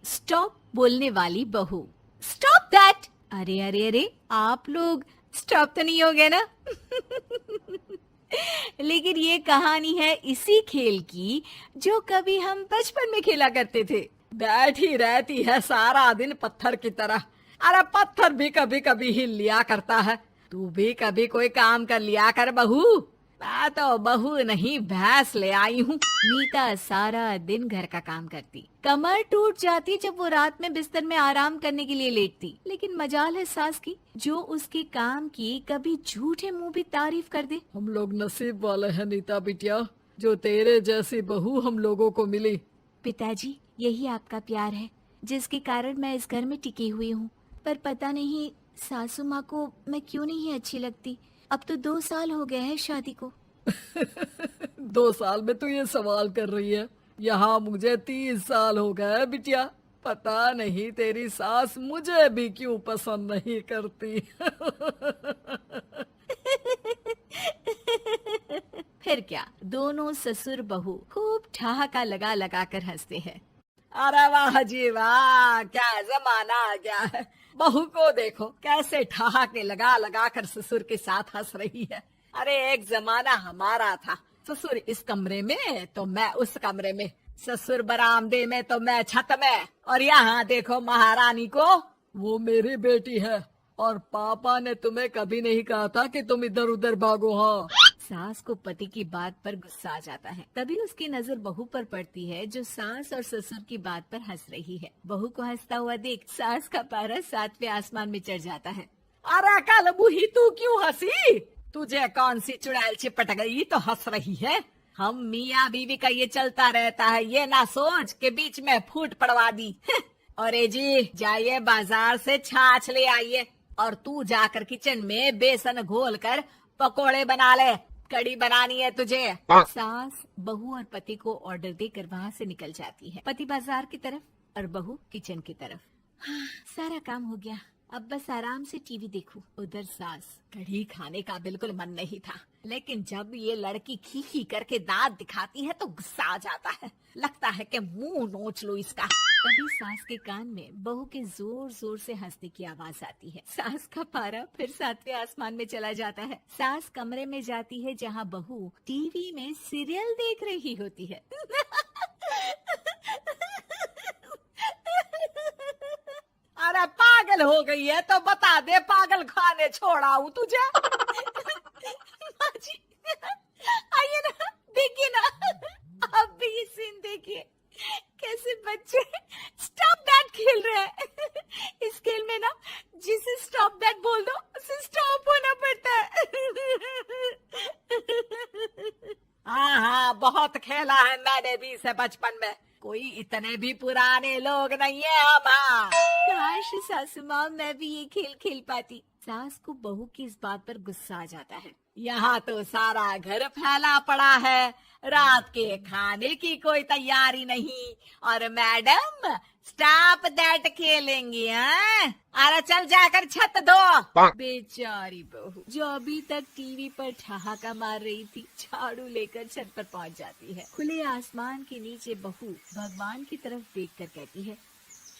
Stop बोलने वाली बहू। Stop that. अरे अरे अरे, आप लोग स्टॉप तो नहीं हो गए ना? लेकिन ये कहानी है इसी खेल की जो कभी हम बचपन में खेला करते थे। बैठी रहती है सारा दिन पत्थर की तरह। अरे पत्थर भी कभी कभी हिल लिया करता है। तू भी कभी कोई काम कर लिया कर बहू। मैं तो बहू नहीं भैंस ले आई हूँ। नीता सारा दिन घर का काम करती, कमर टूट जाती जब वो रात में बिस्तर में आराम करने के लिए लेटती। लेकिन मजाल है सास की, जो उसके काम की कभी झूठे मुंह भी तारीफ कर दे। हम लोग नसीब वाले हैं नीता बिटिया, जो तेरे जैसी बहू हम लोगों को मिली। पिताजी, यही आपका प्यार है जिसके कारण मैं इस घर में टिकी हुई हूँ। पर पता नहीं सासू माँ को मैं क्यों नहीं अच्छी लगती। अब तो 2 साल हो गए हैं शादी को। 2 साल में तू ये सवाल कर रही है? यहाँ मुझे 30 साल हो गए बिटिया। पता नहीं तेरी सास मुझे भी क्यों पसंद नहीं करती। फिर क्या, दोनों ससुर बहू खूब ठहाका लगा लगा कर हंसते हैं। अरे वाह जी वाह, क्या जमाना आ गया है। बहू को देखो कैसे ठहाके लगा लगा कर ससुर के साथ हंस रही है। अरे एक जमाना हमारा था, ससुर इस कमरे में तो मैं उस कमरे में, ससुर बरामदे में तो मैं छत में। और यहाँ देखो महारानी को, वो मेरी बेटी है। और पापा ने तुम्हें कभी नहीं कहा था कि तुम इधर उधर भागो। हाँ, सास को पति की बात पर गुस्सा आ जाता है। तभी उसकी नजर बहू पर पड़ती है जो सास और ससुर की बात पर हंस रही है। बहू को हंसता हुआ देख सास का पारा 7वें आसमान में चढ़ जाता है। अरे कल बूही तू क्यों हंसी? तुझे कौन सी चुड़ैल चिपट गई तो हंस रही है? हम मियाँ बीवी का ये चलता रहता है, ये ना सोच के बीच में फूट पड़वा दी। अरे जी जाइए बाजार से छाछ ले आइए, और तू जाकर किचन में बेसन घोल कर पकोड़े बना ले, कड़ी बनानी है तुझे। सास बहू और पति को ऑर्डर देकर वहाँ से निकल जाती है। पति बाजार की तरफ और बहू किचन की तरफ। हाँ, सारा काम हो गया, अब बस आराम से टीवी देखूं। उधर सास, कढ़ी खाने का बिल्कुल मन नहीं था, लेकिन जब ये लड़की खी खी करके दांत दिखाती है तो गुस्सा आ जाता है। लगता है कि मुंह नोच लो इसका। तभी सास के कान में बहू के जोर जोर से हंसने की आवाज आती है। सास का पारा फिर 7वें आसमान में चला जाता है। सास कमरे में जाती है जहाँ बहू टीवी में सीरियल देख रही होती है। अरे पागल हो गई है तो बता दे, पागल खाने छोड़ाऊं तुझे? माँ जी, आइए ना, देखिए ना, आप भी ये सीन देखिए, कैसे बच्चे स्टॉप दैट खेल रहे हैं। इस खेल में ना जिसे स्टॉप दैट बोल दो उसे स्टॉप होना पड़ता है। हाँ हाँ, बहुत खेला है मैंने भी इसे बचपन में। कोई इतने भी पुराने लोग नहीं है हम। हाँ। काश सासू माँ मैं भी ये खेल खेल पाती। सास को बहू की इस बात पर गुस्सा आ जाता है। यहाँ तो सारा घर फैला पड़ा है, रात के खाने की कोई तैयारी नहीं, और मैडम स्टॉप दैट खेलेंगी। हाँ, अरे चल जाकर छत धो। बेचारी बहू जो अभी तक टीवी पर ठहाका मार रही थी, झाड़ू लेकर छत पर पहुंच जाती है। खुले आसमान के नीचे बहू भगवान की तरफ देखकर कहती है,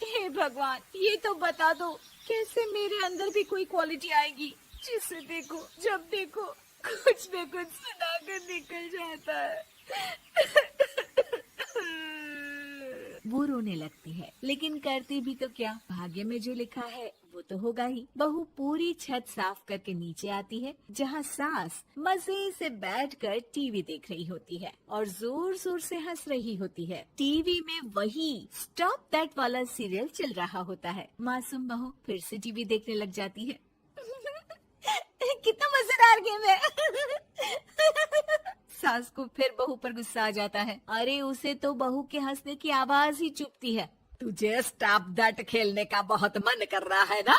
हे भगवान, ये तो बता दो कैसे मेरे अंदर भी कोई क्वालिटी आएगी जिसे देखो जब देखो कुछ न कुछ सुनाकर निकल जाता है। वो रोने लगती है, लेकिन करती भी तो क्या, भाग्य में जो लिखा है वो तो होगा ही। बहू पूरी छत साफ करके नीचे आती है जहाँ सास मजे से बैठकर टीवी देख रही होती है और जोर जोर से हंस रही होती है। टीवी में वही स्टॉप दैट वाला सीरियल चल रहा होता है। मासूम बहू फिर से टीवी देखने लग जाती है। कितना मजेदार गेम है। सास को फिर बहू पर गुस्सा आ जाता है। अरे उसे तो बहू के हंसने की आवाज ही चुभती है। तुझे स्टॉप दैट खेलने का बहुत मन कर रहा है ना?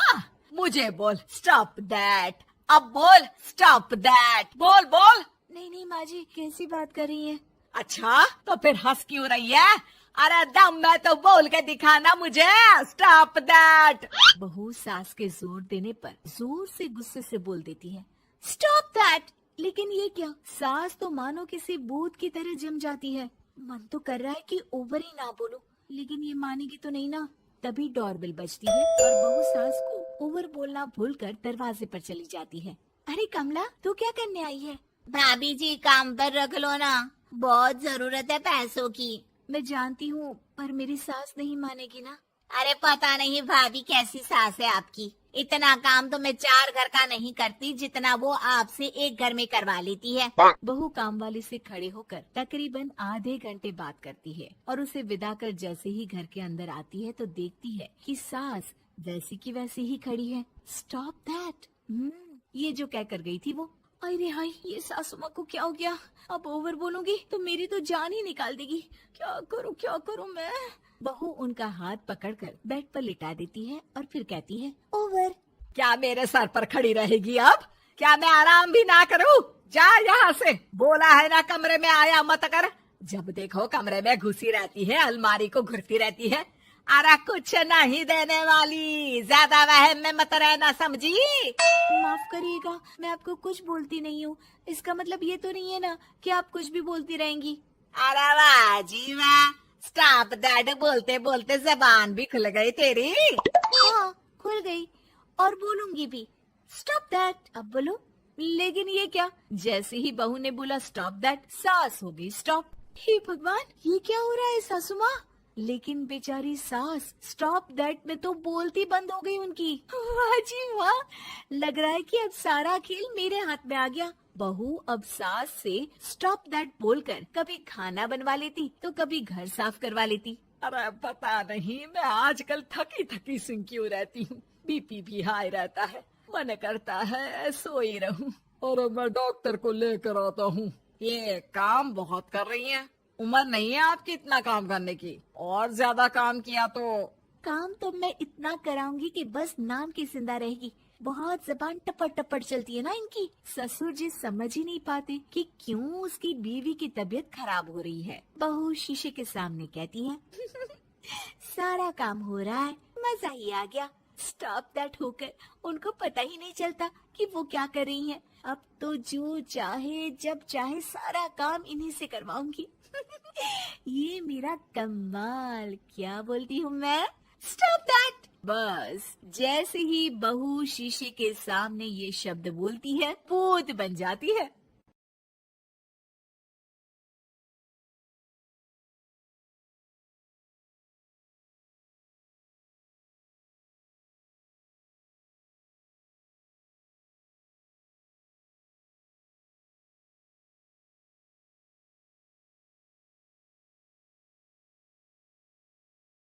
मुझे बोल स्टॉप दैट, अब बोल स्टॉप दैट, बोल बोल। नहीं नहीं माँ जी, कैसी बात कर रही है? अच्छा तो फिर हंस क्यों रही है? अरे दम में तो बोल के दिखाना मुझे स्टॉप दैट। बहू सास के जोर देने पर जोर से गुस्से से बोल देती है, स्टॉप दैट। लेकिन ये क्या, सास तो मानो किसी भूत की तरह जम जाती है। मन तो कर रहा है कि ओवर ही ना बोलूं, लेकिन ये मानेगी तो नहीं ना। तभी डोरबेल बजती है और बहू सास को ओवर बोलना भूलकर दरवाजे पर चली जाती है। अरे कमला, तू क्या करने आई है? भाभी जी काम पर रख लो ना, बहुत जरूरत है पैसों की। मैं जानती हूँ, पर मेरी सास नहीं मानेगी ना। अरे पता नहीं भाभी कैसी सास है आपकी, इतना काम तो मैं 4 घर का नहीं करती जितना वो आपसे एक घर में करवा लेती है। बहू काम वाली से खड़े होकर तकरीबन आधे घंटे बात करती है और उसे विदा कर जैसे ही घर के अंदर आती है तो देखती है कि सास वैसी की वैसी ही खड़ी है। Stop that. ये जो कह कर गई थी वो। अरे हाय, ये सासू माँ को क्या हो गया? अब ओवर बोलूंगी तो मेरी तो जान ही निकाल देगी। क्या करूँ मैं? बहू उनका हाथ पकड़कर बेड पर लिटा देती है और फिर कहती है, ओवर। क्या मेरे सर पर खड़ी रहेगी अब? क्या मैं आराम भी ना करूं? जा यहाँ से, बोला है ना कमरे में आया मत कर। जब देखो कमरे में घुसी रहती है, अलमारी को घुरती रहती है। अरे कुछ नहीं देने वाली, ज्यादा वहम में मत रहना, समझी? माफ करिएगा, मैं आपको कुछ बोलती नहीं हूँ। इसका मतलब ये तो नहीं है ना कि आप कुछ भी बोलती रहेंगी। अरे वाह जी वाह, स्टॉप दैट बोलते बोलते जबान भी खुल गई तेरी। हाँ, खुल गई और बोलूंगी भी। Stop that. अब बोलो। लेकिन ये क्या? जैसे ही बहू ने बोला स्टॉप दैट, सास हो गई स्टॉप। हे भगवान, ये क्या हो रहा है सासू माँ? लेकिन बेचारी सास स्टॉप दैट में तो बोलती बंद हो गई उनकी। वाह जी वाह, लग रहा है कि अब सारा खेल मेरे हाथ में आ गया। बहू अब सास से स्टॉप दैट बोलकर कभी खाना बनवा लेती तो कभी घर साफ करवा लेती। अरे पता नहीं, मैं आजकल थकी थकी सी क्यों रहती हूँ। बीपी भी हाई रहता है, मन करता है सोई रहूं। और मैं डॉक्टर को लेकर आता हूँ। ये काम बहुत कर रही हैं, उम्र नहीं है आपकी इतना काम करने की। और ज्यादा काम किया तो काम तो मैं इतना कराऊंगी कि बस नाम की जिंदा रहेगी। बहुत जबान टपट टपट चलती है ना इनकी। ससुर जी समझ ही नहीं पाते कि क्यों उसकी बीवी की तबीयत खराब हो रही है। बहू शीशे के सामने कहती है, सारा काम हो रहा है, मजा ही आ गया। स्टॉप दैट होकर उनको पता ही नहीं चलता कि वो क्या कर रही हैं। अब तो जो चाहे जब चाहे सारा काम इन्हीं से करवाऊंगी। ये मेरा कमाल। क्या बोलती हूँ मैं? Stop that. बस जैसे ही बहू शीशे के सामने ये शब्द बोलती है, भूत बन जाती है।